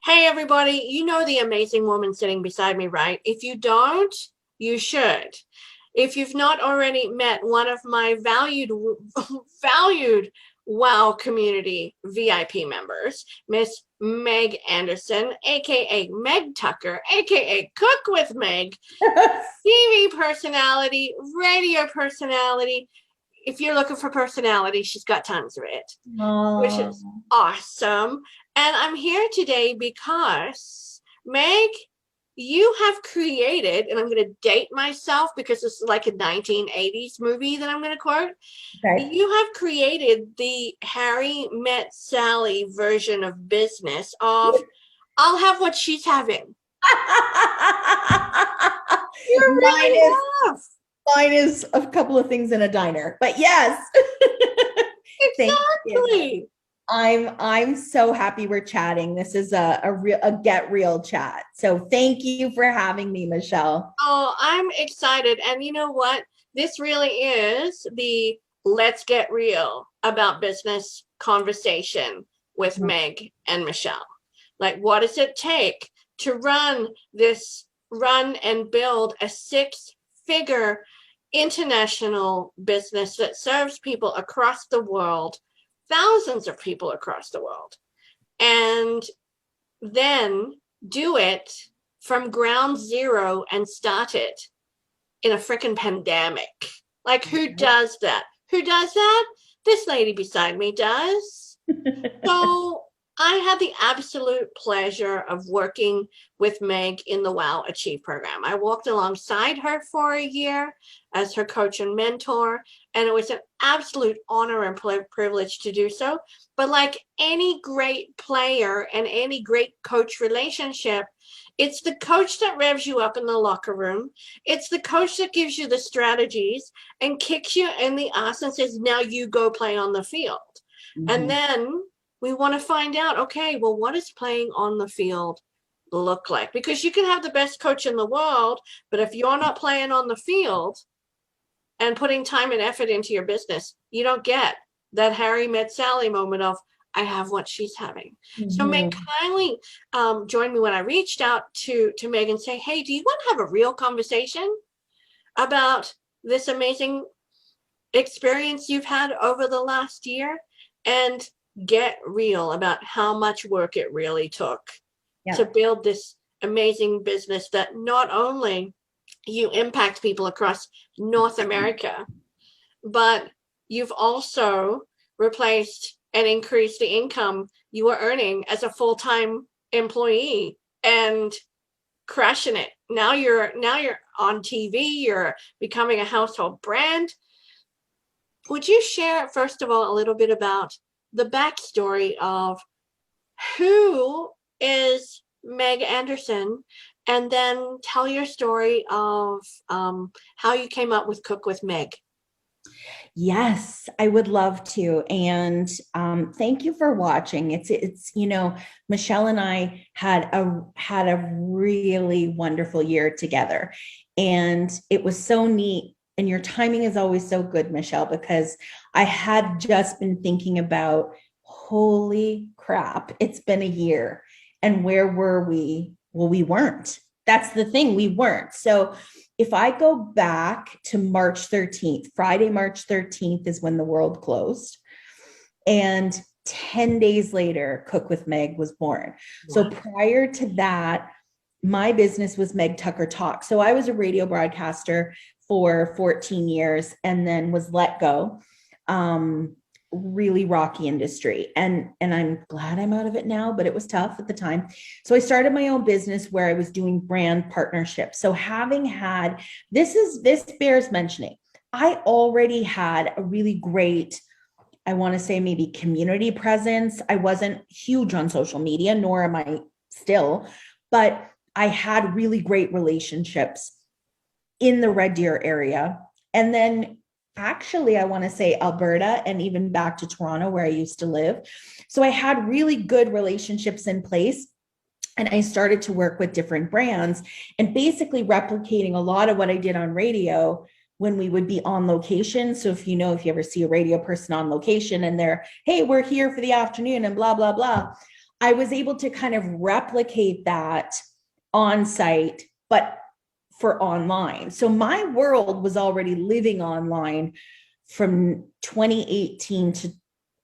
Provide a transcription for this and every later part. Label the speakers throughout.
Speaker 1: Hey, everybody, you know the amazing woman sitting beside me, right? If you don't, you should. If you've not already met one of my valued WOW community VIP members, Miss Meg Anderson, aka Meg Tucker, aka Cook with Meg, TV personality, radio personality. If you're looking for personality, she's got tons of it, which
Speaker 2: Oh,
Speaker 1: is awesome. And I'm here today because, Meg, you have created, and I'm going to date myself because this is like a 1980s movie that I'm going to quote.
Speaker 2: okay.
Speaker 1: You have created the Harry Met Sally version of business of I'll have what she's having. You
Speaker 2: Mine
Speaker 1: really
Speaker 2: is
Speaker 1: have.
Speaker 2: mine is a couple of things in a diner, but yes. Thank you.
Speaker 1: Exactly.
Speaker 2: I'm so happy we're chatting. This is a get real chat. So thank you for having me, Michelle.
Speaker 1: Oh, I'm excited. And you know what? This really is the let's get real about business conversation with Meg and Michelle. Like, what does it take to run and build a six-figure international business that serves people across the world, thousands of people across the world, and then do it from ground zero and start it in a freaking pandemic. Like, who does that? Who does that? This lady beside me does. So I had the absolute pleasure of working with Meg in the WOW Achieve program. I walked alongside her for a year as her coach and mentor, and it was an absolute honor and privilege to do so. But like any great player and any great coach relationship, it's the coach that revs you up in the locker room. It's the coach that gives you the strategies and kicks you in the ass and says, now you go play on the field. And
Speaker 2: Mhm.
Speaker 1: then we want to find out, okay, well, what does playing on the field look like? Because you can have the best coach in the world, but if you're not playing on the field and putting time and effort into your business, you don't get that Harry met Sally moment of, I have what she's having. So Meg
Speaker 2: Mhm.
Speaker 1: kindly joined me when I reached out to Meg and say, hey, do you want to have a real conversation about this amazing experience you've had over the last year? And get real about how much work it really took to
Speaker 2: Yeah.
Speaker 1: build this amazing business that not only you impact people across North America, but you've also replaced and increased the income you were earning as a full-time employee and crushing it. Now you're on TV, you're becoming a household brand. Would you share, first of all, a little bit about the backstory of who is Meg Anderson, and then tell your story of how you came up with Cook with Meg?
Speaker 2: Yes, I would love to. And thank you for watching. Michelle and I had a really wonderful year together. And it was so neat. And your timing is always so good, Michelle, because I had just been thinking about, holy crap, it's been a year. And where were we? Well, we weren't. That's the thing, we weren't. So if I go back to March 13th, Friday, March 13th is when the world closed. And 10 days later, Cook with Meg was born. So
Speaker 1: Wow.
Speaker 2: prior to that, my business was Meg Tucker Talk. So I was a radio broadcaster for 14 years and then was let go. Really rocky industry, and I'm glad I'm out of it now, but it was tough at the time. So I started my own business where I was doing brand partnerships. So having had this bears mentioning, I already had a really great, I want to say, maybe community presence. I wasn't huge on social media, nor am I still, but I had really great relationships in the Red Deer area. And then actually, I want to say Alberta and even back to Toronto where I used to live. So I had really good relationships in place. And I started to work with different brands and basically replicating a lot of what I did on radio when we would be on location. So if you ever see a radio person on location and they're, hey, we're here for the afternoon and blah, blah, blah. I was able to kind of replicate that on site, but for online. So my world was already living online from 2018 to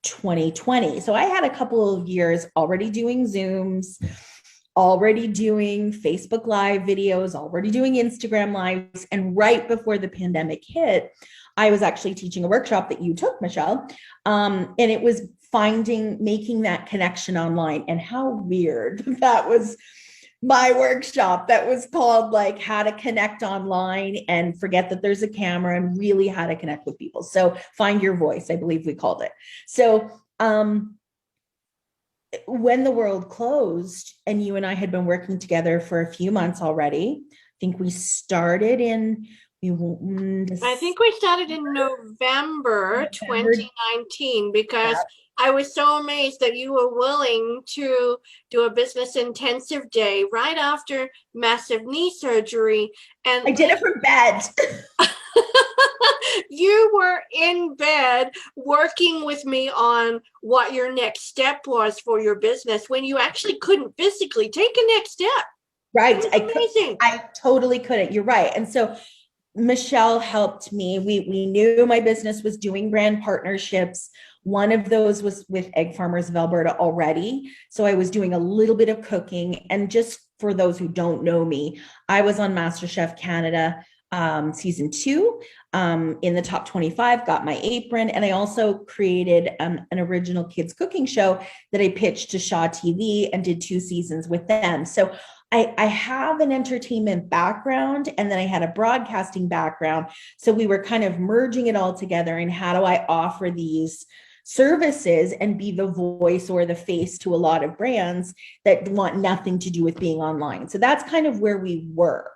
Speaker 2: 2020. So I had a couple of years already doing Zooms, already doing Facebook Live videos, already doing Instagram Lives. And right before the pandemic hit, I was actually teaching a workshop that you took, Michelle. And it was making that connection online. And how weird that was, my workshop that was called like how to connect online and forget that there's a camera and really how to connect with people. So find your voice, I believe we called it. So when the world closed and you and I had been working together for a few months already, I think we started in
Speaker 1: I think we started in November 2019 because I was so amazed that you were willing to do a business intensive day right after massive knee surgery. And
Speaker 2: I did it from bed.
Speaker 1: you were in bed working with me on what your next step was for your business when you actually couldn't physically take a next step.
Speaker 2: Right.
Speaker 1: Amazing.
Speaker 2: I totally couldn't. You're right. And so Michelle helped me. We knew my business was doing brand partnerships. One of those was with Egg Farmers of Alberta already. So I was doing a little bit of cooking. And just for those who don't know me, I was on MasterChef Canada season 2 in the top 25, got my apron. And I also created an original kids cooking show that I pitched to Shaw TV and did 2 seasons with them. So I have an entertainment background and then I had a broadcasting background. So we were kind of merging it all together. And how do I offer these services and be the voice or the face to a lot of brands that want nothing to do with being online? So that's kind of where we were.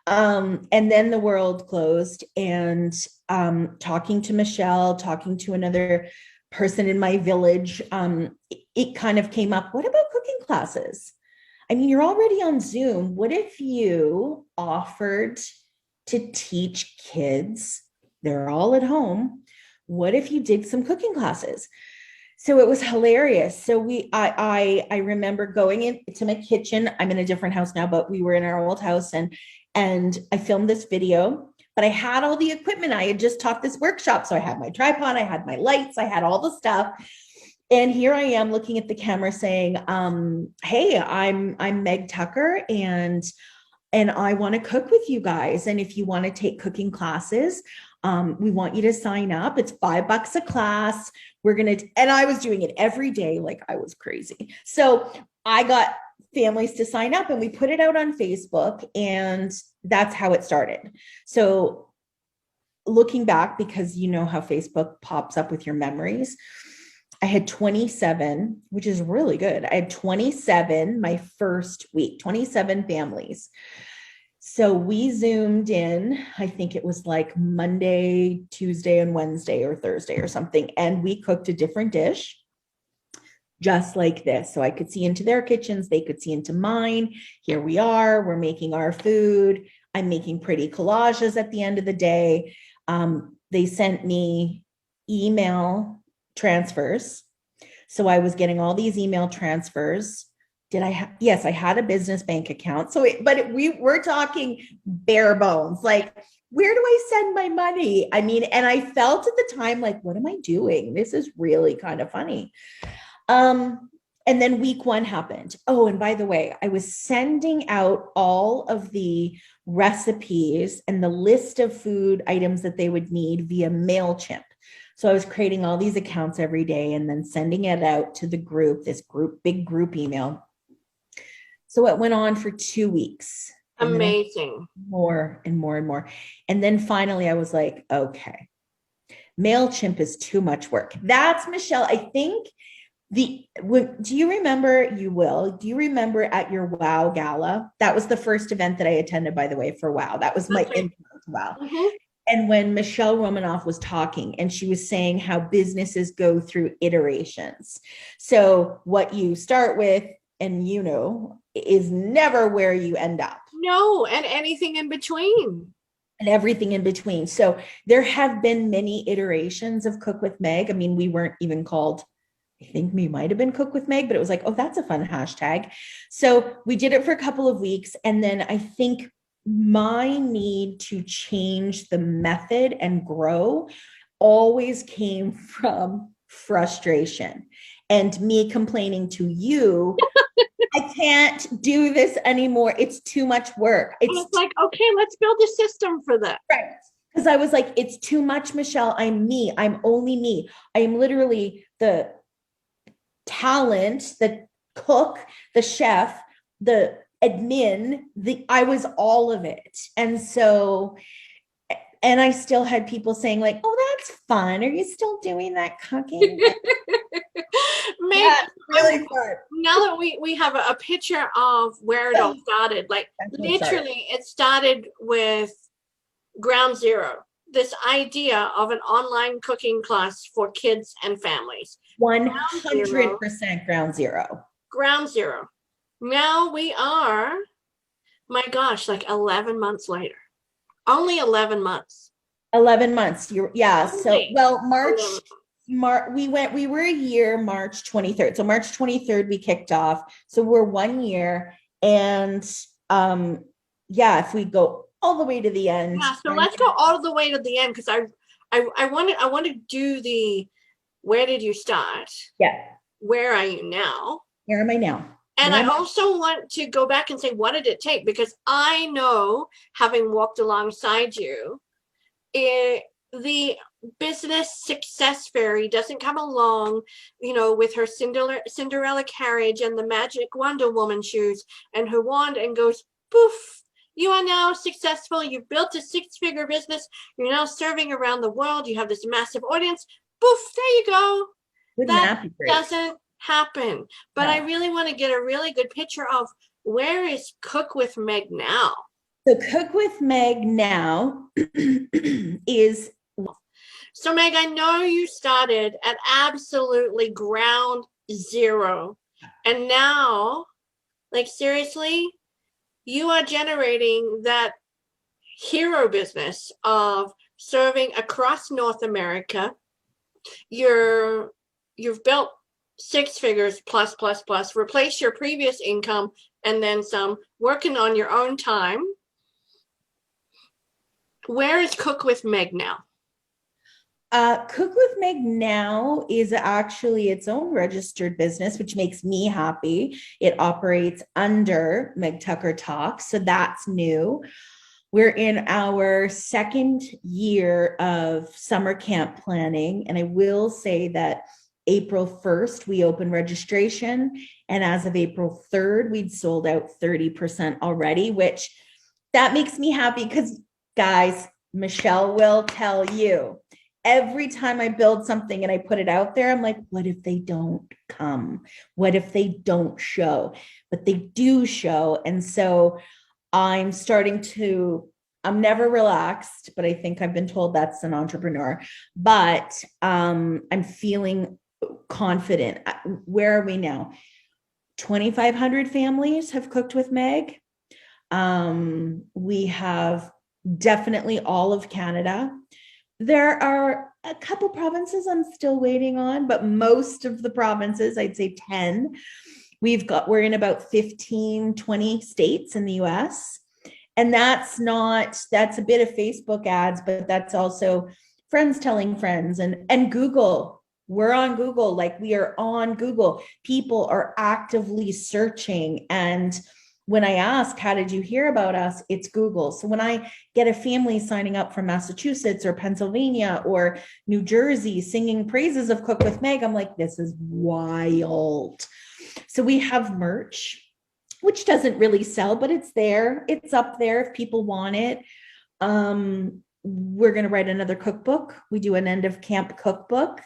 Speaker 2: And then the world closed, and talking to Michelle, talking to another person in my village, it kind of came up, what about cooking classes? I mean, you're already on Zoom. What if you offered to teach kids? They're all at home. What if you did some cooking classes? So it was hilarious. So I remember going into my kitchen. I'm in a different house now, but we were in our old house, and I filmed this video, but I had all the equipment. I had just taught this workshop. So I had my tripod, I had my lights, I had all the stuff. And here I am looking at the camera saying, hey, I'm Meg Tucker, and I want to cook with you guys. And if you want to take cooking classes, we want you to sign up. It's $5 a class. And I was doing it every day. Like, I was crazy. So I got families to sign up and we put it out on Facebook, and that's how it started. So looking back, because you know how Facebook pops up with your memories, I had 27, which is really good. I had 27 my first week, 27 families. So we Zoomed in, I think it was like Monday, Tuesday, and Wednesday or Thursday or something. And we cooked a different dish just like this. So I could see into their kitchens. They could see into mine. Here we are. We're making our food. I'm making pretty collages at the end of the day. They sent me email transfers. So I was getting all these email transfers. Yes, I had a business bank account. We were talking bare bones, like, where do I send my money? I mean, and I felt at the time, like, what am I doing? This is really kind of funny. And then week 1 happened. Oh, and by the way, I was sending out all of the recipes and the list of food items that they would need via MailChimp. So I was creating all these accounts every day and then sending it out to the group, big group email. So it went on for 2 weeks.
Speaker 1: Amazing.
Speaker 2: More and more and more. And then finally I was like, okay, MailChimp is too much work. That's Michelle. I think do you remember, do you remember at your WOW gala? That was the first event that I attended, by the way, for WOW. That was my intro to WOW. Mm-hmm. And when Michelle Romanoff was talking, and she was saying how businesses go through iterations. So what you start with, and is never where you end up.
Speaker 1: No, and anything in between.
Speaker 2: And everything in between. So there have been many iterations of Cook with Meg. I mean, we weren't even called I think we might have been Cook with Meg, but it was like, oh, that's a fun hashtag. So we did it for a couple of weeks. And then I think my need to change the method and grow always came from frustration and me complaining to you, I can't do this anymore. It's too much work.
Speaker 1: And it's like, okay, let's build a system for that.
Speaker 2: Right. Because I was like, it's too much, Michelle. I'm me. I'm only me. I am literally the talent, the cook, the chef, the admin, I was all of it. And so, and I still had people saying like, oh, that's fun. Are you still doing that cooking?
Speaker 1: Yeah,
Speaker 2: really fun.
Speaker 1: Now that we have a picture of where it all started, like literally it started with ground zero, this idea of an online cooking class for kids and families.
Speaker 2: 100% ground zero.
Speaker 1: Ground zero. Now we are, my gosh, like 11 months later. Only 11 months.
Speaker 2: 11 months. So, well, we were a year, March 23rd. So March 23rd, we kicked off. So we're 1 year. And if we go all the way to the end.
Speaker 1: Yeah, so let's go all the way to the end, because I want to do the, where did you start?
Speaker 2: Yeah.
Speaker 1: Where are you now?
Speaker 2: Where am I now?
Speaker 1: And I also want to go back and say, what did it take? Because I know, having walked alongside you, the business success fairy doesn't come along, with her Cinderella carriage and the magic Wonder Woman shoes and her wand and goes, poof, you are now successful. You've built a 6-figure business. You're now serving around the world. You have this massive audience. Poof, there you go. That doesn't happen. But I really want to get a really good picture of, where is Cook with Meg now?
Speaker 2: So Cook with Meg now is...
Speaker 1: So Meg, I know you started at absolutely ground zero. And now, like seriously, you are generating that hero business of serving across North America. You've built 6 figures plus, replace your previous income and then some, working on your own time. Where is Cook with Meg now?
Speaker 2: Cook with Meg now is actually its own registered business, which makes me happy. It operates under Meg Tucker Talks, so that's new. We're in our 2nd year of summer camp planning, and I will say that April 1st, we opened registration, and as of April 3rd, we'd sold out 30% already, which that makes me happy because, guys, Michelle will tell you, every time I build something and I put it out there, I'm like, what if they don't come? What if they don't show? But they do show. And so I'm never relaxed, but I think I've been told that's an entrepreneur. But I'm feeling confident. Where are we now? 2,500 families have cooked with Meg. We have definitely all of Canada. There are a couple provinces I'm still waiting on, but most of the provinces, I'd say 10, we're in about 15, 20 states in the US. And that's a bit of Facebook ads, but that's also friends telling friends and Google. We're on Google, like we are on Google. People are actively searching. And when I ask, how did you hear about us? It's Google. So when I get a family signing up from Massachusetts or Pennsylvania or New Jersey singing praises of Cook with Meg, I'm like, this is wild. So we have merch, which doesn't really sell, but it's there. It's up there if people want it. We're going to write another cookbook. We do an end of camp cookbook.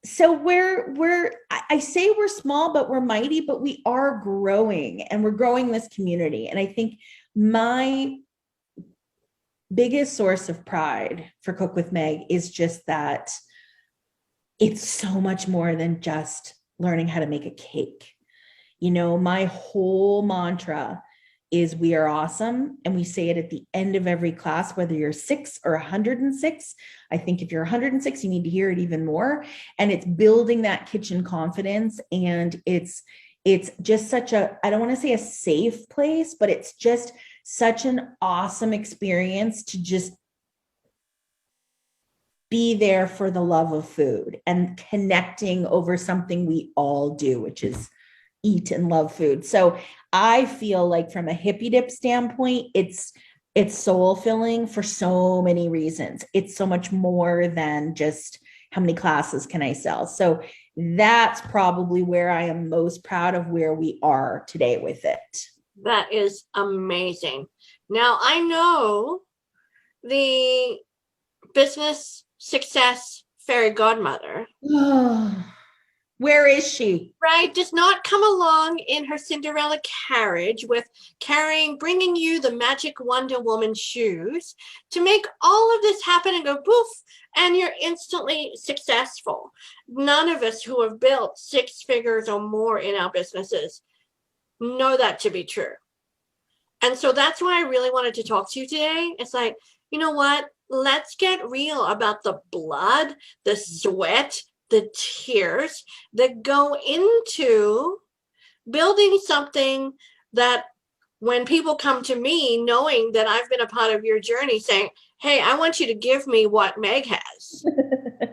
Speaker 2: So I say we're small, but we're mighty, but we are growing, and we're growing this community. And I think my biggest source of pride for Cook with Meg is just that it's so much more than just learning how to make a cake. My whole mantra is we are awesome. And we say it at the end of every class, whether you're 6 or 106. I think if you're 106, you need to hear it even more. And it's building that kitchen confidence. And it's just such a, I don't want to say a safe place, but it's just such an awesome experience to just be there for the love of food and connecting over something we all do, which is eat and love food. So I feel like from a hippie dip standpoint, it's soul filling for so many reasons. It's so much more than just how many classes can I sell. So that's probably where I am most proud of where we are today with it.
Speaker 1: That is amazing. Now I know the business success fairy godmother.
Speaker 2: Where is she?
Speaker 1: Right, does not come along in her Cinderella carriage with bringing you the magic Wonder Woman shoes to make all of this happen and go poof, and you're instantly successful. None of us who have built 6 figures or more in our businesses know that to be true. And so that's why I really wanted to talk to you today. It's like, you know what? Let's get real about the blood, the sweat, the tears that go into building something that when people come to me knowing that I've been a part of your journey saying, hey, I want you to give me what Meg has.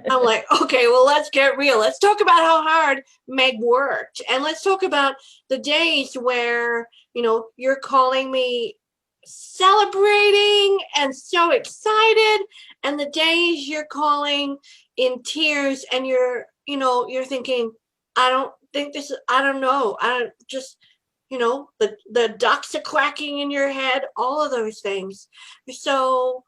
Speaker 1: I'm like, okay, well, let's get real. Let's talk about how hard Meg worked. And let's talk about the days where, you're calling me celebrating and so excited, and the days you're calling in tears and you're thinking, I don't know. I don't just, the ducks are quacking in your head, all of those things. So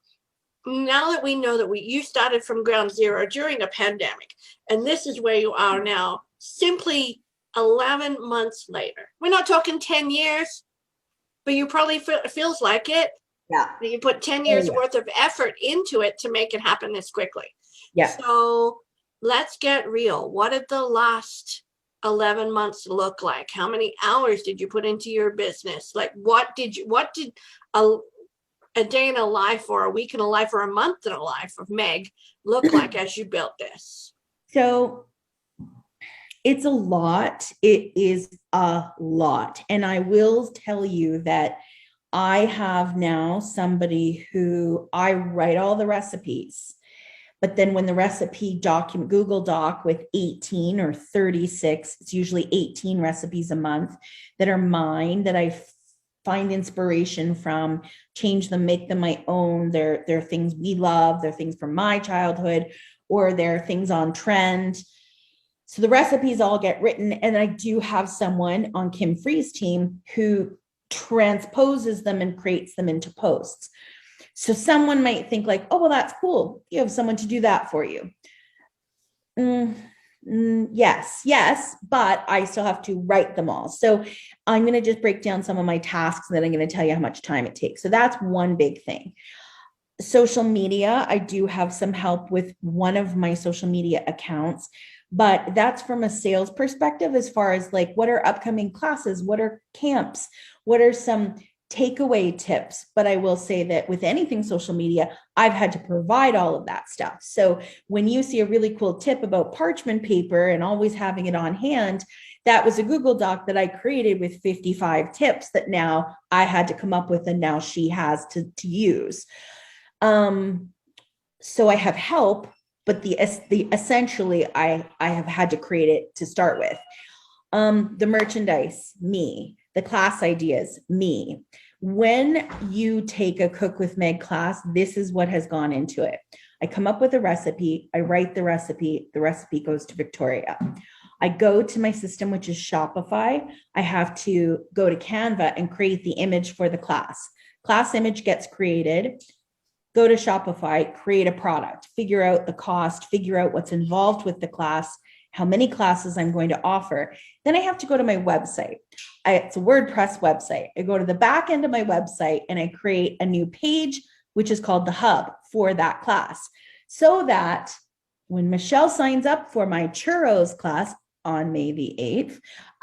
Speaker 1: now that we know that you started from ground zero during a pandemic, and this is where you are now, simply 11 months later. We're not talking 10 years, but you probably feels like it.
Speaker 2: Yeah.
Speaker 1: You put 10 years worth of effort into it to make it happen this quickly.
Speaker 2: Yeah.
Speaker 1: So let's get real. What did the last 11 months look like? How many hours did you put into your business? Like what did a day in a life or a week in a life or a month in a life of Meg look like as you built this?
Speaker 2: So it's a lot. It is a lot. And I will tell you that I have now somebody who I write all the recipes, but then when the recipe document, Google Doc with 18 or 36, it's usually 18 recipes a month that are mine, that I find inspiration from, change them, make them my own. They're things we love. They're things from my childhood, or they're things on trend. So the recipes all get written. And I do have someone on Kim Free's team who transposes them and creates them into posts. So someone might think like, oh, well, that's cool. You have someone to do that for you. Yes, but I still have to write them all. So I'm going to just break down some of my tasks, and then I'm going to tell you how much time it takes. So that's one big thing. Social media, I do have some help with one of my social media accounts, but that's from a sales perspective, as far as like, what are upcoming classes? What are camps? What are some takeaway tips? But I will say that with anything social media, I've had to provide all of that stuff. So when you see a really cool tip about parchment paper and always having it on hand, that was a Google Doc that I created with 55 tips that now I had to come up with, and now she has to use. So I have help, but the essentially I have had to create it to start with. The merchandise, me. The class ideas, me. When you take a Cook with Meg class, this is what has gone into it. I come up with a recipe, I write the recipe goes to Victoria. I go to my system, which is Shopify. I have to go to Canva and create the image for the class. Class image gets created. Go to Shopify, create a product, figure out the cost, figure out what's involved with the class, how many classes I'm going to offer. Then I have to go to my website. It's a WordPress website. I go to the back end of my website and I create a new page, which is called the hub for that class. So that when Michelle signs up for my churros class on May the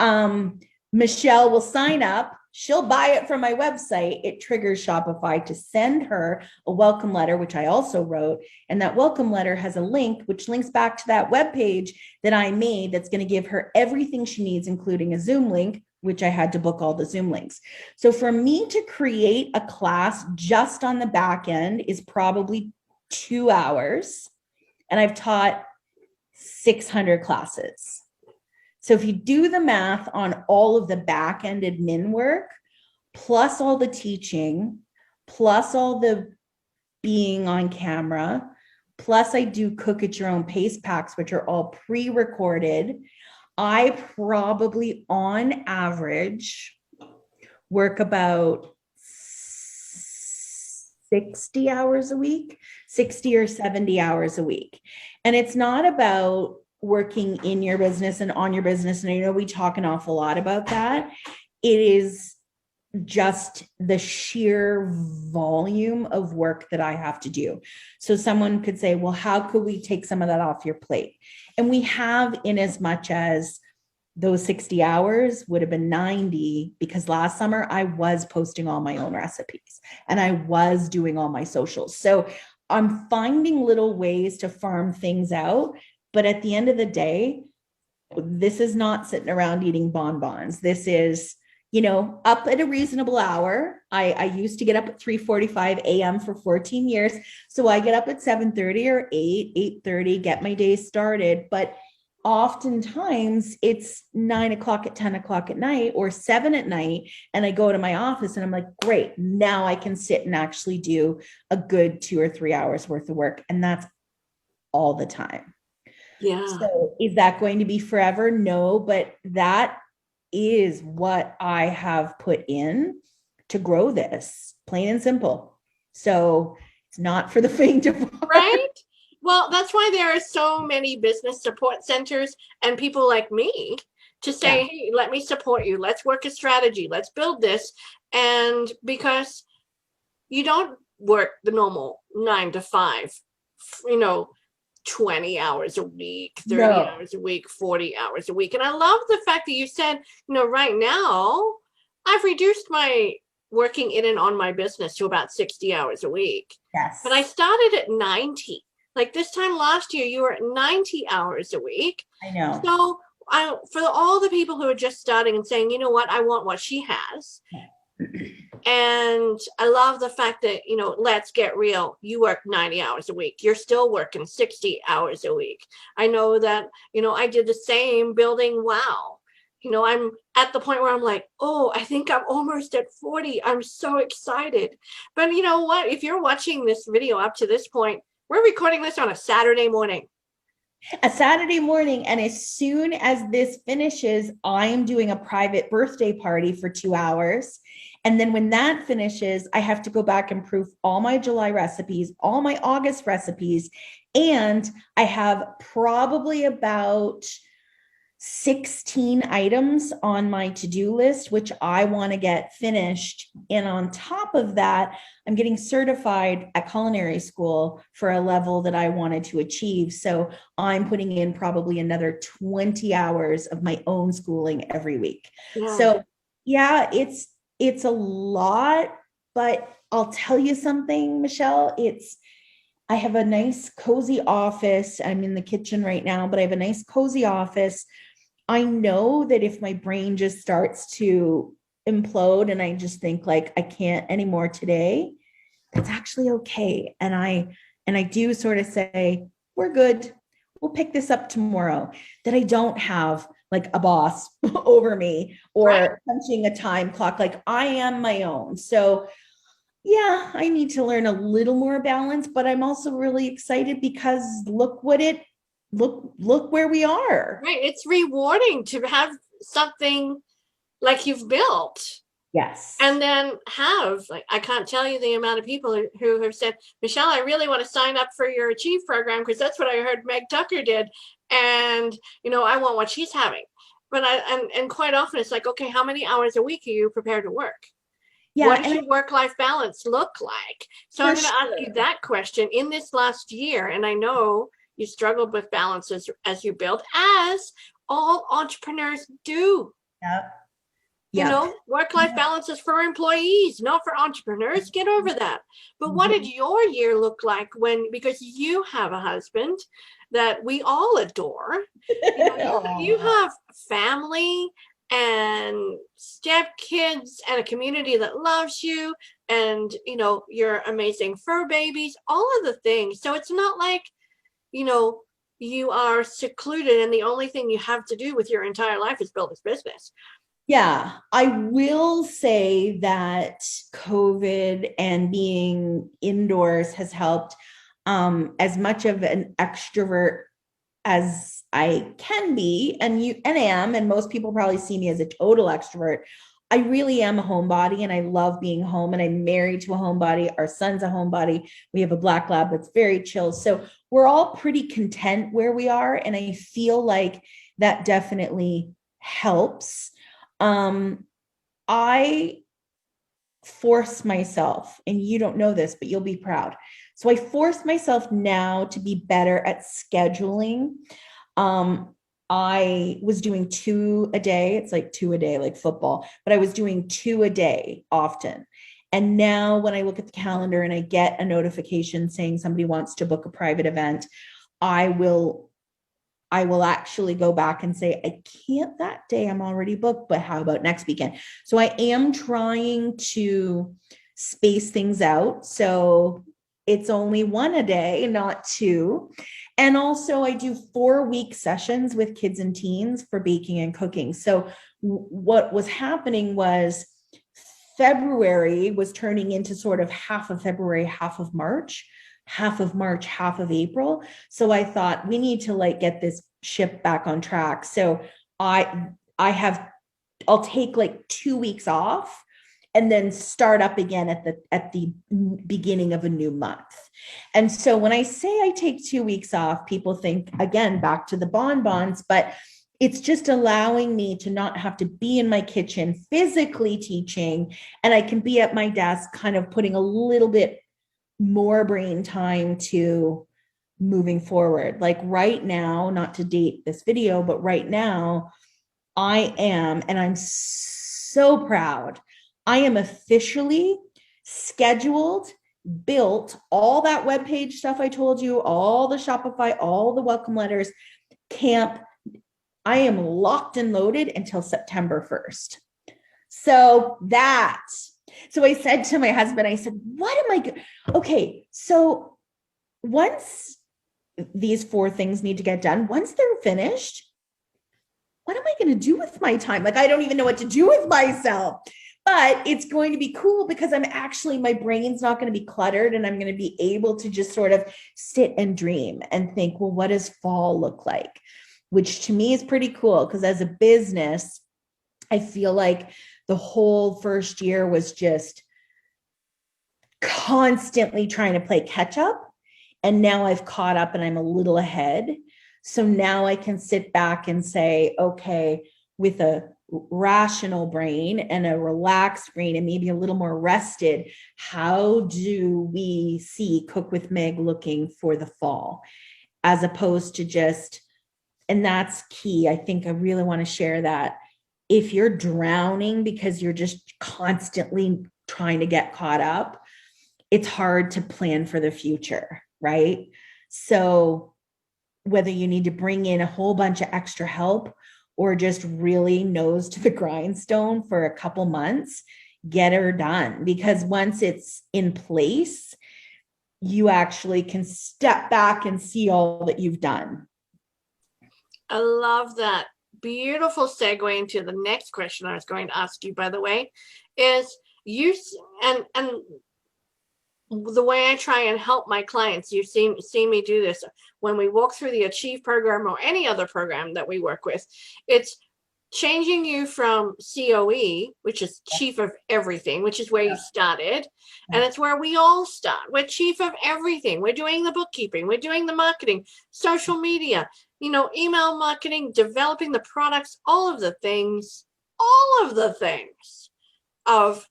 Speaker 2: 8th, Michelle will sign up she'll buy it from my website. It triggers Shopify to send her a welcome letter, which I also wrote. And that welcome letter has a link, which links back to that web page that I made that's going to give her everything she needs, including a Zoom link, which I had to book all the Zoom links. So for me to create a class just on the back end is probably 2 hours. And I've taught 600 classes. So if you do the math on all of the back end admin work, plus all the teaching, plus all the being on camera, plus I do cook at your own pace packs, which are all pre-recorded, I probably on average work about 60 hours a week, 60 or 70 hours a week. And it's not about working in your business and on your business. And I know we talk an awful lot about that. It is just the sheer volume of work that I have to do. So someone could say, well, how could we take some of that off your plate? And we have, in as much as those 60 hours would have been 90, because last summer I was posting all my own recipes and I was doing all my socials. So I'm finding little ways to farm things out. But at the end of the day, this is not sitting around eating bonbons. This is, up at a reasonable hour. I used to get up at 3:45 a.m. for 14 years. So I get up at 7:30 or 8:30, get my day started. But oftentimes it's 9 o'clock at 10 o'clock at night or 7 at night. And I go to my office and I'm like, great, now I can sit and actually do a good 2 or 3 hours worth of work. And that's all the time.
Speaker 1: Yeah.
Speaker 2: So is that going to be forever? No, but that is what I have put in to grow this, plain and simple. So it's not for the faint of heart.
Speaker 1: Right? Well, that's why there are so many business support centers and people like me to say, hey, let me support you. Let's work a strategy. Let's build this. And because you don't work the normal 9 to 5, 20 hours a week, 30 hours a week, 40 hours a week. And I love the fact that you said, right now I've reduced my working in and on my business to about 60 hours a week.
Speaker 2: Yes.
Speaker 1: But I started at 90. Like this time last year, you were at 90 hours a week.
Speaker 2: I know.
Speaker 1: So for all the people who are just starting and saying, you know what, I want what she has. And I love the fact that, let's get real. You work 90 hours a week. You're still working 60 hours a week. I know that, I did the same building WOW. I'm at the point where I'm like, oh, I think I'm almost at 40. I'm so excited. But you know what? If you're watching this video up to this point, we're recording this on a Saturday morning.
Speaker 2: And as soon as this finishes, I'm doing a private birthday party for 2 hours. And then when that finishes, I have to go back and proof all my July recipes, all my August recipes. And I have probably about 16 items on my to-do list, which I want to get finished. And on top of that, I'm getting certified at culinary school for a level that I wanted to achieve. So I'm putting in probably another 20 hours of my own schooling every week. Yeah. So yeah, it's a lot, but I'll tell you something, Michelle, I have a nice cozy office. I'm in the kitchen right now, but I have a nice cozy office. I know that if my brain just starts to implode and I just think like I can't anymore today, that's actually okay. And I do sort of say, we're good. We'll pick this up tomorrow. That I don't have like a boss over me or punching a time clock. Like I am my own. So yeah, I need to learn a little more balance, but I'm also really excited because look where we are.
Speaker 1: Right. It's rewarding to have something like you've built.
Speaker 2: Yes.
Speaker 1: And then I can't tell you the amount of people who have said, Michelle, I really want to sign up for your Achieve program because that's what I heard Meg Tucker did. And, I want what she's having. But and quite often it's like, okay, how many hours a week are you prepared to work? Yeah. What does your work-life balance look like? So I'm going to ask you that question in this last year. And I know you struggled with balance as you build, as all entrepreneurs do.
Speaker 2: Yep.
Speaker 1: Work-life balance is for employees, not for entrepreneurs. Get over that. But what did your year look like because you have a husband that we all adore. You have family and stepkids and a community that loves you, and your amazing fur babies, all of the things. So it's not like you are secluded and the only thing you have to do with your entire life is build this business.
Speaker 2: Yeah, I will say that COVID and being indoors has helped. As much of an extrovert as I can be, and am, and most people probably see me as a total extrovert. I really am a homebody, and I love being home, and I'm married to a homebody. Our son's a homebody. We have a black lab that's very chill. So we're all pretty content where we are, and I feel like that definitely helps. I force myself, and you don't know this, but you'll be proud. So I force myself now to be better at scheduling. I was doing 2 a day. It's like 2 a day, like football, but I was doing 2 a day often. And now when I look at the calendar and I get a notification saying somebody wants to book a private event, I will actually go back and say, I can't that day, I'm already booked, but how about next weekend? So I am trying to space things out. So it's only 1 a day, not 2. And also I do 4-week sessions with kids and teens for baking and cooking. So what was happening was February was turning into sort of half of February, half of March, half of April. So I thought we need to get this ship back on track. So I'll take 2 weeks off and then start up again at the beginning of a new month. And so when I say I take 2 weeks off, people think, again, back to the bonbons, but it's just allowing me to not have to be in my kitchen physically teaching, and I can be at my desk kind of putting a little bit more brain time to moving forward. Like right now, not to date this video, but right now I am, and I'm so proud, I am officially scheduled, built all that webpage stuff I told you, all the Shopify, all the welcome letters, camp. I am locked and loaded until September 1st. So I said to my husband, I said, what am I okay, so once these 4 things need to get done, once they're finished, what am I going to do with my time? I don't even know what to do with myself. But it's going to be cool because my brain's not going to be cluttered, and I'm going to be able to just sort of sit and dream and think, well, what does fall look like? Which to me is pretty cool, because as a business, I feel like the whole first year was just constantly trying to play catch up. And now I've caught up and I'm a little ahead. So now I can sit back and say, okay, with a rational brain and a relaxed brain and maybe a little more rested, how do we see Cook with Meg looking for the fall, as opposed to just, and that's key. I think I really want to share that. If you're drowning because you're just constantly trying to get caught up, it's hard to plan for the future, right? So whether you need to bring in a whole bunch of extra help or just really nose to the grindstone for a couple months, get her done. Because once it's in place, you actually can step back and see all that you've done.
Speaker 1: I love that. Beautiful segue into the next question I was going to ask you, by the way, is you, and the way I try and help my clients, you've seen me do this when we walk through the Achieve program or any other program that we work with. It's changing you from COE, which is chief of everything, which is where you started. And it's where we all start. We're chief of everything. We're doing the bookkeeping. We're doing the marketing, social media, email marketing, developing the products, all of the things of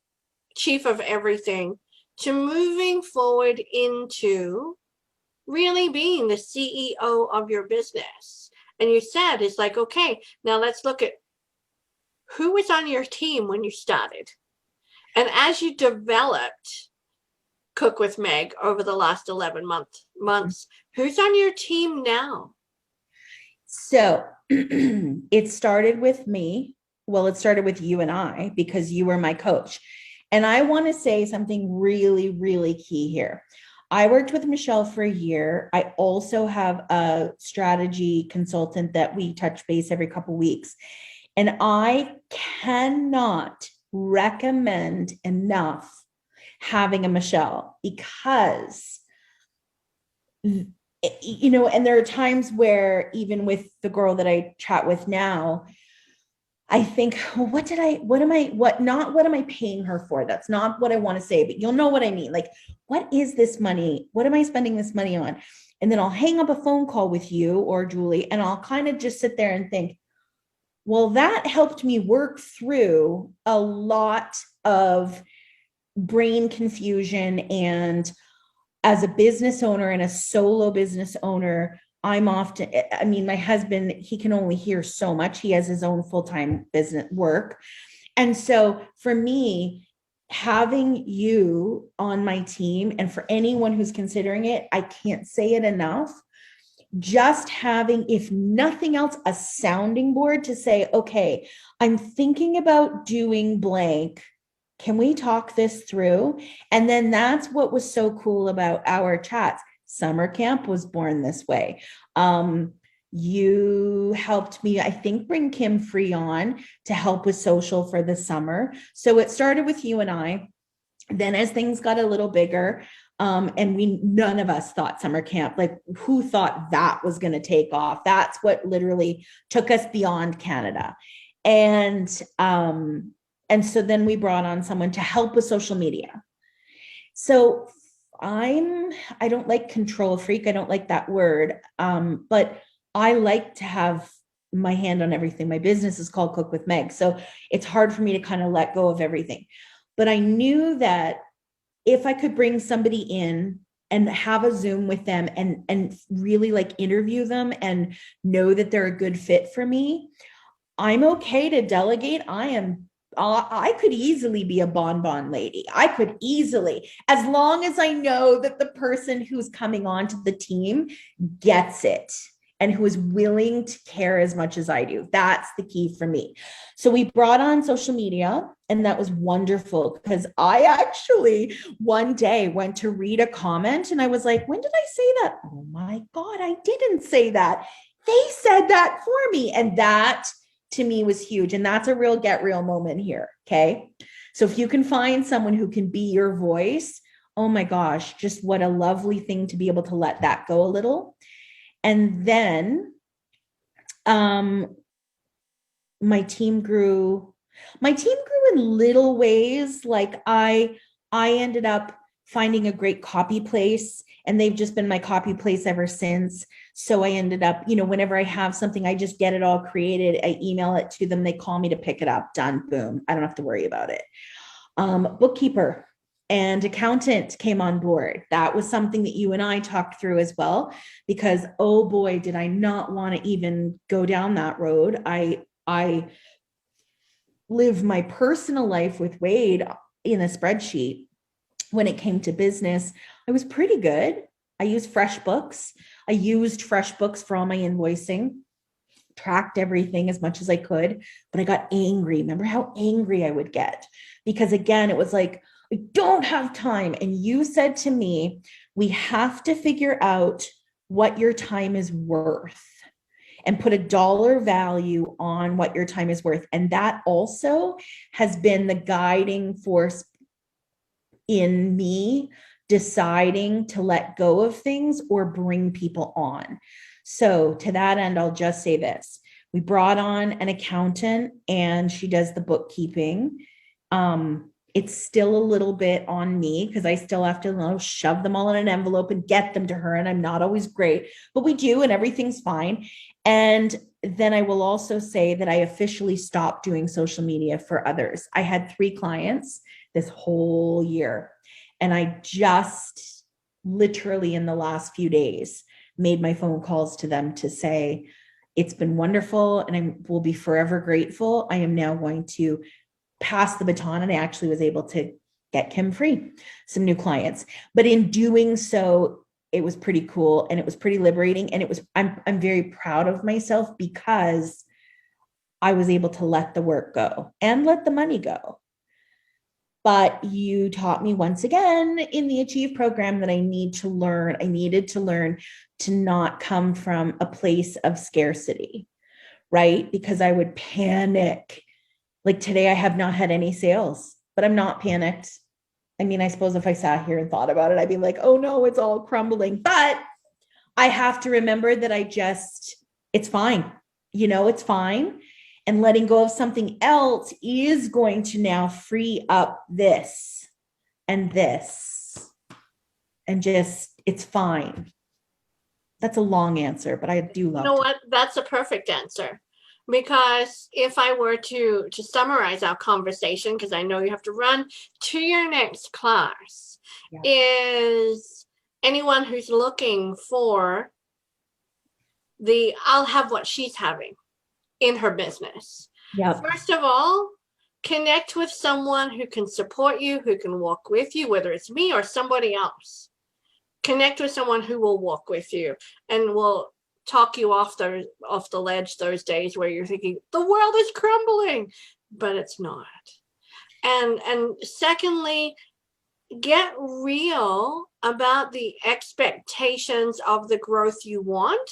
Speaker 1: chief of everything, to moving forward into really being the CEO of your business. And you said, it's like, okay, now let's look at who was on your team when you started? And as you developed Cook with Meg over the last 11 months, who's on your team now?
Speaker 2: So it started with me. Well, it started with you and I because you were my coach. And I want to say something really, really key here. I worked with Michelle for a year. I also have a strategy consultant that we touch base every couple of weeks. And I cannot recommend enough having a Michelle because, you know, and there are times where even with the girl that I chat with now, I think, well, what am I paying her for? That's not what I want to say, but you'll know what I mean. Like, what is this money? What am I spending this money on? And then I'll hang up a phone call with you or Julie, and I'll kind of just sit there and think, well, that helped me work through a lot of brain confusion. And as a business owner and a solo business owner, my husband, he can only hear so much. He has his own full-time business work. And so for me, having you on my team, and for anyone who's considering it, I can't say it enough, just having, if nothing else, a sounding board to say, okay, I'm thinking about doing blank. Can we talk this through? And then that's what was so cool about our chats. Summer camp was born this way. You helped me, I think, bring Kim Free on to help with social for the summer. So it started with you and I. Then as things got a little bigger, and none of us thought summer camp, like who thought that was going to take off? That's what literally took us beyond Canada. And so then we brought on someone to help with social media. So I don't like control freak. I don't like that word. But I like to have my hand on everything. My business is called Cook with Meg. So it's hard for me to kind of let go of everything. But I knew that if I could bring somebody in and have a Zoom with them and really like interview them and know that they're a good fit for me, I'm okay to delegate. I could easily be a bonbon lady. I could easily, as long as I know that the person who's coming onto the team gets it and who is willing to care as much as I do. That's the key for me. So we brought on social media, and that was wonderful because I actually one day went to read a comment and I was like, when did I say that? Oh my God, I didn't say that. They said that for me. And that to me was huge. And that's a real get real moment here. Okay. So if you can find someone who can be your voice, oh my gosh, just what a lovely thing to be able to let that go a little. And then my team grew in little ways. Like I ended up finding a great copy place, and they've just been my copy place ever since. So I ended up, whenever I have something, I just get it all created. I email it to them. They call me to pick it up. Done. Boom. I don't have to worry about it. Bookkeeper and accountant came on board. That was something that you and I talked through as well, because, oh boy, did I not want to even go down that road. I live my personal life with Wade in a spreadsheet. When it came to business, I was pretty good. I used FreshBooks. I used FreshBooks for all my invoicing, tracked everything as much as I could, but I got angry. Remember how angry I would get? Because again, it was like, I don't have time. And you said to me, we have to figure out what your time is worth and put a dollar value on what your time is worth. And that also has been the guiding force in me deciding to let go of things or bring people on. So to that end, I'll just say this. We brought on an accountant and she does the bookkeeping. It's still a little bit on me because I still have to shove them all in an envelope and get them to her. And I'm not always great, but we do, and everything's fine. And then I will also say that I officially stopped doing social media for others. I had 3 clients this whole year, and I just literally in the last few days made my phone calls to them to say, It's been wonderful, and I will be forever grateful. I am now going to pass the baton, and I actually was able to get Kim Free some new clients. But in doing so, it was pretty cool, and it was pretty liberating, and I'm very proud of myself because I was able to let the work go and let the money go. But you taught me once again in the Achieve program that I needed to learn to not come from a place of scarcity, right? Because I would panic. Like today, I have not had any sales, but I'm not panicked. I mean, I suppose if I sat here and thought about it, I'd be like, oh no, it's all crumbling. But I have to remember that it's fine. It's fine. And letting go of something else is going to now free up this and this. And just, it's fine. That's a long answer, but I do love it.
Speaker 1: You know what? That's a perfect answer. Because if I were to summarize our conversation, because I know you have to run to your next class, is anyone who's looking for I'll have what she's having in her business. First of all, connect with someone who can support you, who can walk with you, whether it's me or somebody else. Connect with someone who will walk with you and will talk you off the ledge those days where you're thinking the world is crumbling, but it's not. And secondly, get real about the expectations of the growth you want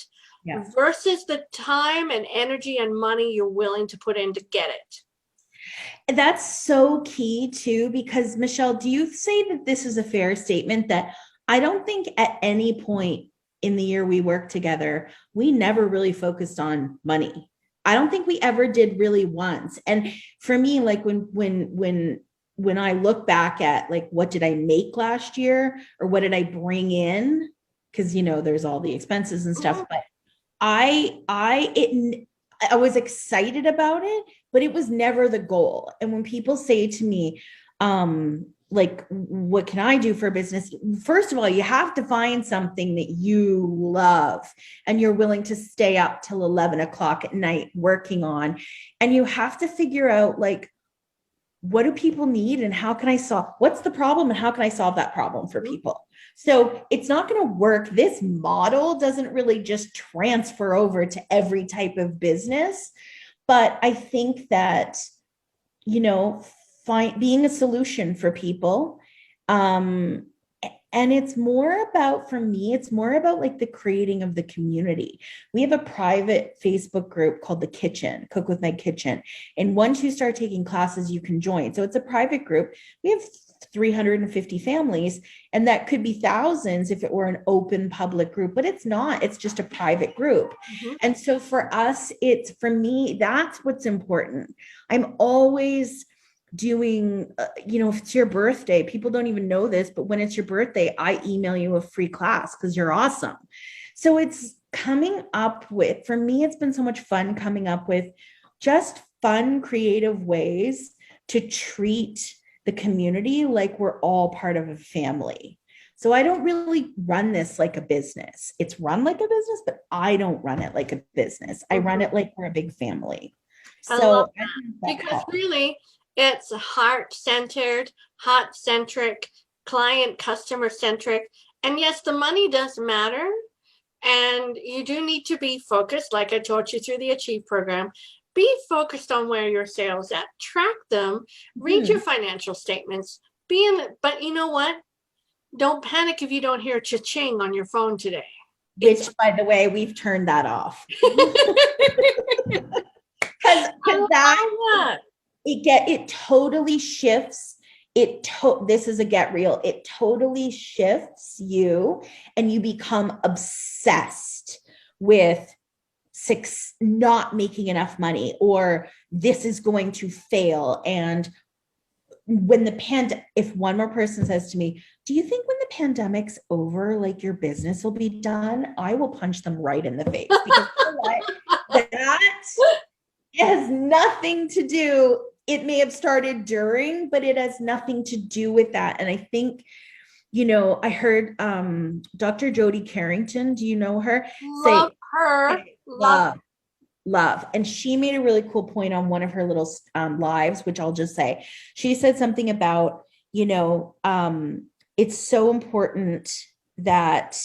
Speaker 1: versus the time and energy and money you're willing to put in to get it.
Speaker 2: That's so key too, because Michelle, do you say that this is a fair statement that I don't think at any point in the year we worked together, we never really focused on money. I don't think we ever did really once. And for me, like when I look back at like, what did I make last year or what did I bring in? Because, there's all the expenses and stuff, but I was excited about it, but it was never the goal. And when people say to me, like, what can I do for a business? First of all, you have to find something that you love and you're willing to stay up till 11 o'clock at night working on. And you have to figure out like, what do people need and how can I what's the problem and how can I solve that problem for people? So it's not going to work. This model doesn't really just transfer over to every type of business. But I think that, being a solution for people. And it's more about, for me, it's more about like the creating of the community. We have a private Facebook group called The Kitchen, Cook With Meg Kitchen. And once you start taking classes, you can join. So it's a private group. We have 350 families, and that could be thousands if it were an open public group, but it's not. It's just a private group. Mm-hmm. And so for us, for me, that's what's important. I'm always doing, if it's your birthday, people don't even know this, but when it's your birthday, I email you a free class because you're awesome. So it's coming up with, for me, it's been so much fun coming up with just fun, creative ways to treat the community like we're all part of a family. So I don't really run this like a business. It's run like a business, but I don't run it like a business. I run it like we're a big family.
Speaker 1: I love that. Because really, it's heart-centered, heart-centric, client, customer-centric. And yes, the money does matter. And you do need to be focused, like I taught you through the Achieve program. Be focused on where your sales at. Track them. Read your financial statements. But you know what? Don't panic if you don't hear cha-ching on your phone today.
Speaker 2: Which, by the way, we've turned that off. Because it totally shifts. This is a get real. It totally shifts you, and you become obsessed with not making enough money, or this is going to fail. And when if one more person says to me, do you think when the pandemic's over, like your business will be done? I will punch them right in the face, because you know what? That has nothing to do. It may have started during, but it has nothing to do with that. And I think, I heard Dr. Jody Carrington. Do you know her?
Speaker 1: Love her. Love.
Speaker 2: love. And she made a really cool point on one of her little lives, which I'll just say. She said something about, it's so important that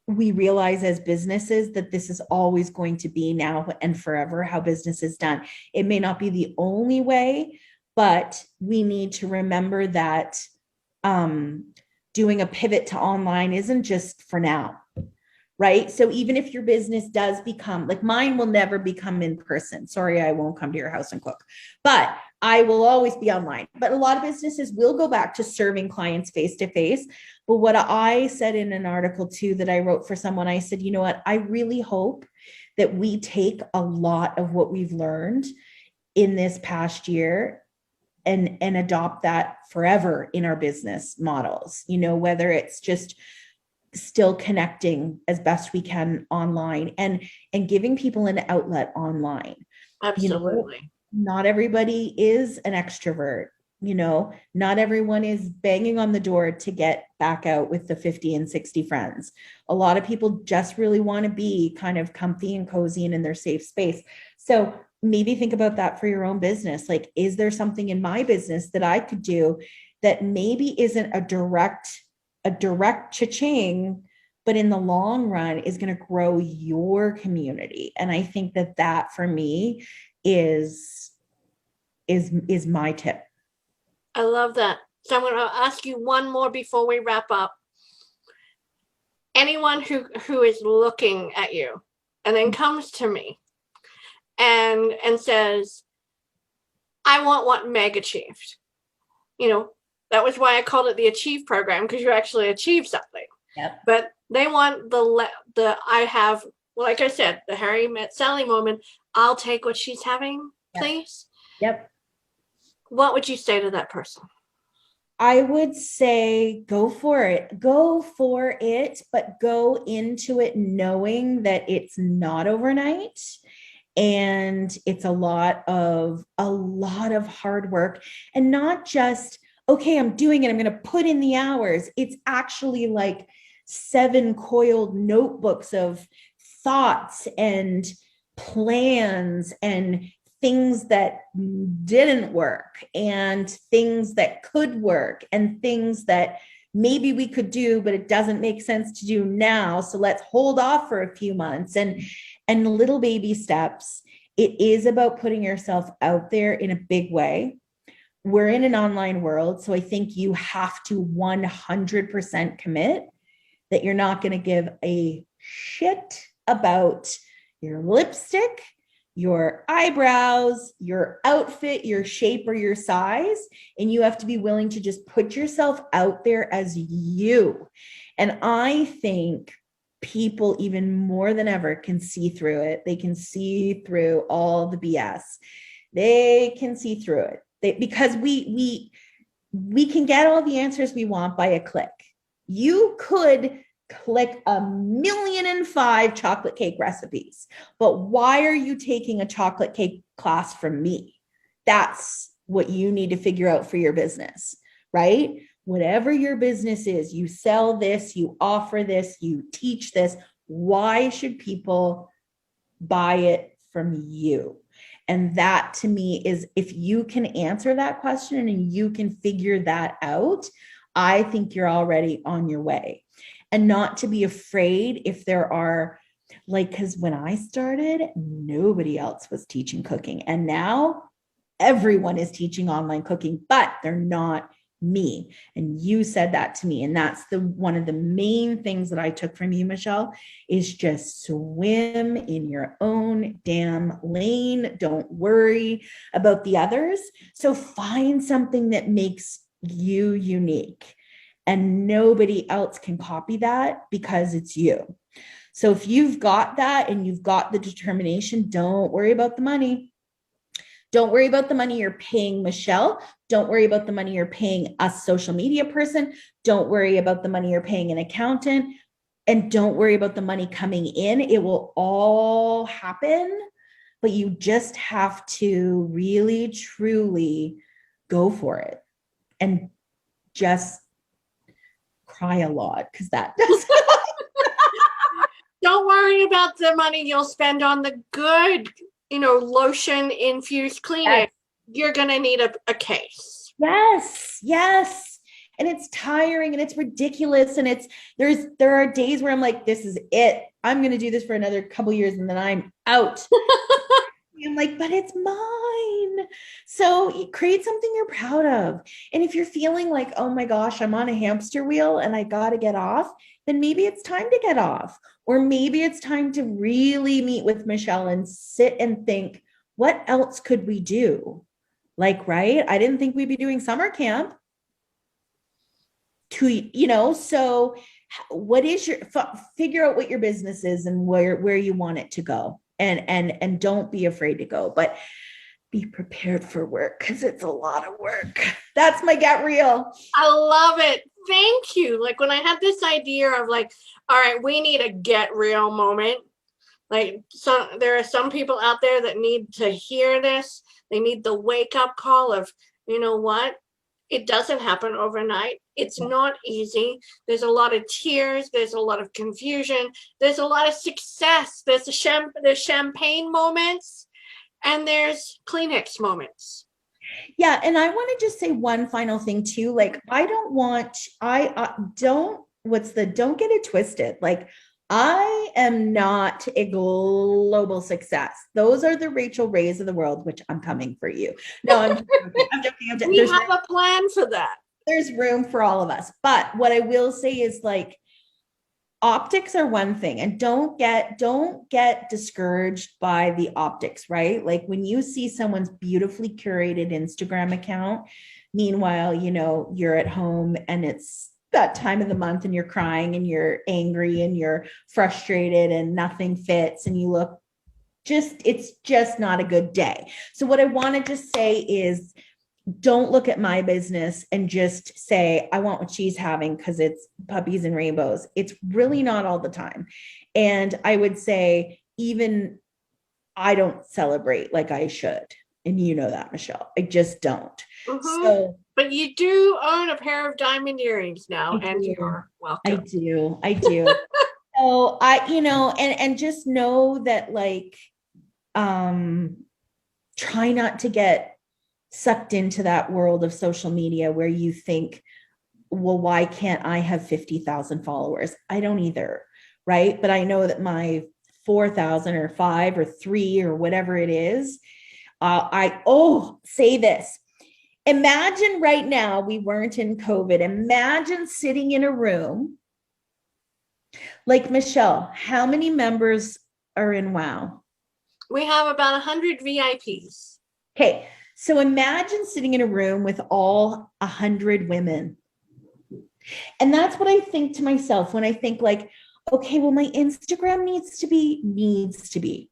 Speaker 2: we realize as businesses that this is always going to be now and forever how business is done. It may not be the only way, but we need to remember that doing a pivot to online isn't just for now, right? So even if your business does become, like mine will never become in person. Sorry, I won't come to your house and cook, but I will always be online. But a lot of businesses will go back to serving clients face to face. But what I said in an article too that I wrote for someone, I said, you know what, I really hope that we take a lot of what we've learned in this past year and adopt that forever in our business models, whether it's just still connecting as best we can online and giving people an outlet online.
Speaker 1: Absolutely.
Speaker 2: Not everybody is an extrovert, not everyone is banging on the door to get back out with the 50 and 60 friends. A lot of people just really want to be kind of comfy and cozy and in their safe space. So maybe think about that for your own business. Like, is there something in my business that I could do that maybe isn't a direct cha-ching, but in the long run is going to grow your community? And I think that for me is my tip.
Speaker 1: I love that. So I'm going to ask you one more before we wrap up. Anyone who is looking at you and then comes to me and says, I want what Meg achieved. That was why I called it the Achieve program, because you actually achieve something.
Speaker 2: Yep.
Speaker 1: But they want I have, like I said, the Harry met Sally moment. I'll take what she's having, please.
Speaker 2: Yep.
Speaker 1: What would you say to that person?
Speaker 2: I would say go for it, but go into it knowing that it's not overnight. And it's a lot of hard work, and not just, okay, I'm doing it, I'm going to put in the hours. It's actually like 7 coiled notebooks of thoughts and plans and things that didn't work and things that could work and things that maybe we could do, but it doesn't make sense to do now. So let's hold off for a few months and little baby steps. It is about putting yourself out there in a big way. We're in an online world, so I think you have to 100% commit that you're not going to give a shit about your lipstick, your eyebrows, your outfit, your shape, or your size. And you have to be willing to just put yourself out there as you. And I think people, even more than ever, can see through it. They can see through all the BS. They can see through it. Because we can get all the answers we want by a click. You could click 1,000,005 chocolate cake recipes, but why are you taking a chocolate cake class from me? That's what you need to figure out for your business, right? Whatever your business is, you sell this, you offer this, you teach this. Why should people buy it from you? And that to me is, if you can answer that question and you can figure that out, I think you're already on your way. And not to be afraid if there are, like, because when I started, nobody else was teaching cooking. And now everyone is teaching online cooking, but they're not me. And you said that to me. And that's one of the main things that I took from you, Michelle, is just swim in your own damn lane. Don't worry about the others. So find something that makes you unique. And nobody else can copy that because it's you. So if you've got that and you've got the determination, don't worry about the money. Don't worry about the money you're paying Michelle. Don't worry about the money you're paying a social media person. Don't worry about the money you're paying an accountant. And don't worry about the money coming in. It will all happen, but you just have to really, truly go for it and just cry a lot, because that does.
Speaker 1: Don't worry about the money you'll spend on the good, lotion infused
Speaker 2: Yes,
Speaker 1: Kleenex. You're going to need a case.
Speaker 2: yes, yes. And it's tiring and it's ridiculous. And there are days where I'm like, this is it. I'm going to do this for another couple years and then I'm out. I'm like, but it's mine. So you create something you're proud of. And if you're feeling like, oh my gosh, I'm on a hamster wheel and I got to get off, then maybe it's time to get off. Or maybe it's time to really meet with Michelle and sit and think, what else could we do? Like, right? I didn't think we'd be doing summer camp so what is figure out what your business is and where you want it to go, and don't be afraid to go, but be prepared for work because it's a lot of work. That's my get real.
Speaker 1: I love it. Thank you. Like when I had this idea of like, all right, we need a get real moment. Like there are some people out there that need to hear this. They need the wake up call of, you know what? It doesn't happen overnight. It's not easy. There's a lot of tears. There's a lot of confusion. There's a lot of success. There's champagne moments, and there's Kleenex moments.
Speaker 2: Yeah, and I want to just say one final thing too. Like, don't get it twisted. Like, I am not a global success. Those are the Rachel Rays of the world, which I'm coming for you. No, I'm joking. I'm joking.
Speaker 1: We have a plan for that.
Speaker 2: There's room for all of us. But what I will say is like, optics are one thing, and don't get discouraged by the optics, right? Like when you see someone's beautifully curated Instagram account, meanwhile, you're at home and it's that time of the month and you're crying and you're angry and you're frustrated and nothing fits and you look it's just not a good day. So what I want to just say is, don't look at my business and just say, I want what she's having because it's puppies and rainbows. It's really not all the time. And I would say, even I don't celebrate like I should. And you know that, Michelle. I just don't.
Speaker 1: Mm-hmm.
Speaker 2: So,
Speaker 1: but you do own a pair of diamond earrings now, and you're welcome.
Speaker 2: I do. So and just know that, like, try not to get sucked into that world of social media where you think, well, why can't I have 50,000 followers? I don't either, right? But I know that my 4,000 or 5 or 3 or whatever it is, say this. Imagine right now, we weren't in COVID. Imagine sitting in a room like, Michelle, how many members are in WOW?
Speaker 1: We have about 100 VIPs.
Speaker 2: Okay. So imagine sitting in a room with all 100 women. And that's what I think to myself when I think like, okay, well, my Instagram needs to be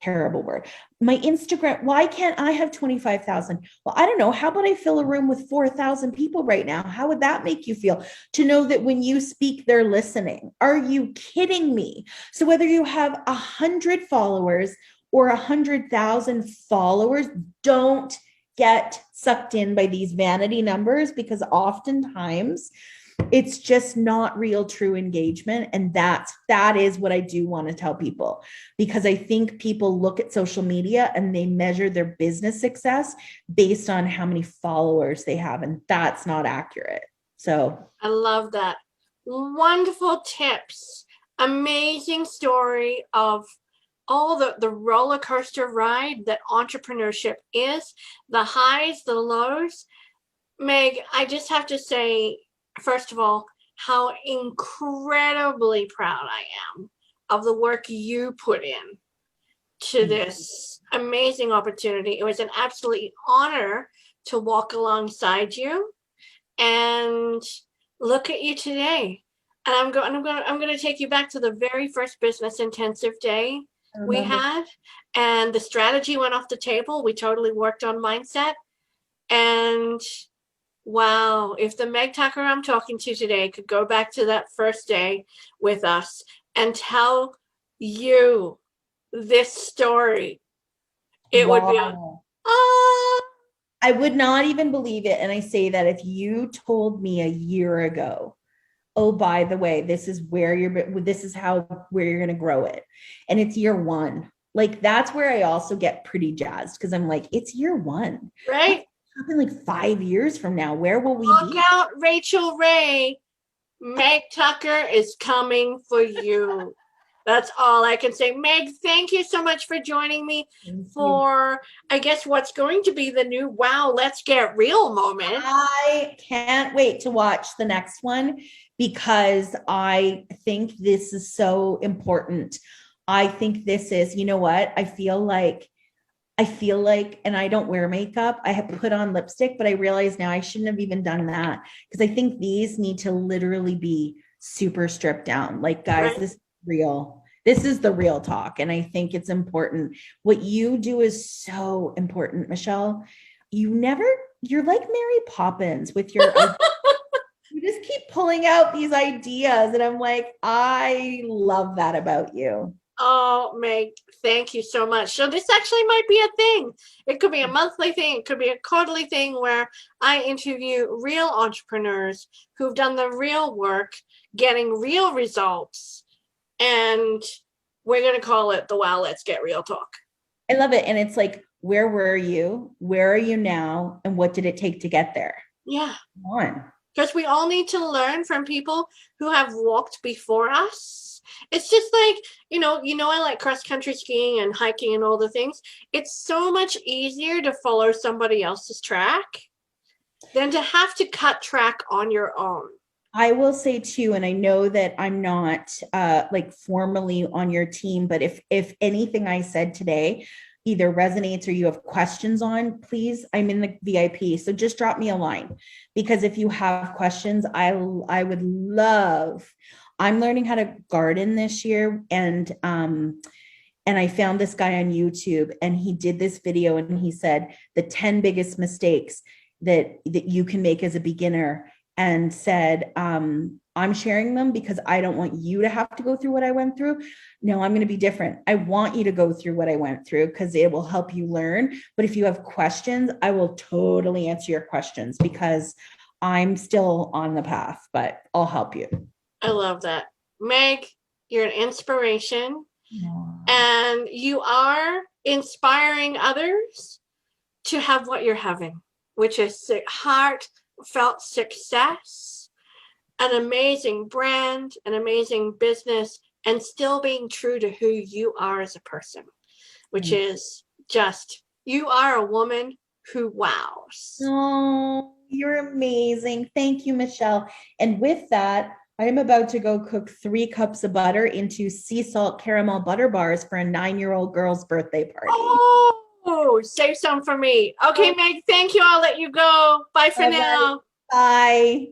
Speaker 2: terrible word. My Instagram, why can't I have 25,000? Well, I don't know. How about I fill a room with 4,000 people right now? How would that make you feel to know that when you speak, they're listening? Are you kidding me? So whether you have 100 followers or 100,000 followers, don't get sucked in by these vanity numbers, because oftentimes it's just not real, true engagement. And that is what I do want to tell people, because I think people look at social media and they measure their business success based on how many followers they have. And that's not accurate. So
Speaker 1: I love that. Wonderful tips. Amazing story of all the roller coaster ride that entrepreneurship is, the highs, the lows. Meg, I just have to say, first of all, how incredibly proud I am of the work you put in to this amazing opportunity. It was an absolute honor to walk alongside you, and look at you today. And I'm going to take you back to the very first business intensive day we had, and the strategy went off the table. We totally worked on mindset, and wow, if the Meg Tucker I'm talking to today could go back to that first day with us and tell you this story, it would be
Speaker 2: I would not even believe it. And I say that if you told me a year ago oh, by the way, this is where this is where you're going to grow it. And it's year one. Like, that's where I also get pretty jazzed, because I'm like, it's year one.
Speaker 1: Right?
Speaker 2: What's happening like 5 years from now? Where will we
Speaker 1: Look
Speaker 2: be?
Speaker 1: out, Rachel Ray. Meg Tucker is coming for you. That's all I can say. Meg, thank you so much for joining me for, I guess, what's going to be the new wow, let's get real moment.
Speaker 2: I can't wait to watch the next one, because I think this is so important. I think this is, you know what? I feel like, and I don't wear makeup. I have put on lipstick, but I realize now I shouldn't have even done that, because I think these need to literally be super stripped down. Like, guys,
Speaker 1: Right.
Speaker 2: this is real. This is the real talk. And I think it's important. What you do is so important, Michelle. You're like Mary Poppins with your, you just keep pulling out these ideas. And I'm like, I love that about you.
Speaker 1: Oh, Meg, thank you so much. So this actually might be a thing. It could be a monthly thing. It could be a quarterly thing where I interview real entrepreneurs who've done the real work, getting real results. And we're going to call it the Wow, Let's Get Real Talk.
Speaker 2: I love it. And it's like, where were you? Where are you now? And what did it take to get there?
Speaker 1: Yeah.
Speaker 2: Come on.
Speaker 1: Because we all need to learn from people who have walked before us. It's just like, I like cross country skiing and hiking and all the things. It's so much easier to follow somebody else's track than to have to cut track on your own.
Speaker 2: I will say too, and I know that I'm not like formally on your team, but if anything I said today either resonates or you have questions on, please, I'm in the VIP. So just drop me a line, because if you have questions, I would love, I'm learning how to garden this year. And I found this guy on YouTube, and he did this video, and he said the 10 biggest mistakes that you can make as a beginner, and said, I'm sharing them because I don't want you to have to go through what I went through. No, I'm going to be different. I want you to go through what I went through, because it will help you learn. But if you have questions, I will totally answer your questions, because I'm still on the path, but I'll help you.
Speaker 1: I love that. Meg, you're an inspiration. And you are inspiring others to have what you're having, which is heartfelt success, an amazing brand, an amazing business, and still being true to who you are as a person, which is just, you are a woman who wows.
Speaker 2: Oh, you're amazing. Thank you, Michelle. And with that, I'm about to go cook 3 cups of butter into sea salt caramel butter bars for a 9-year-old girl's birthday party.
Speaker 1: Oh, save some for me. Okay, Meg, thank you. I'll let you go. Bye for now.
Speaker 2: Bye.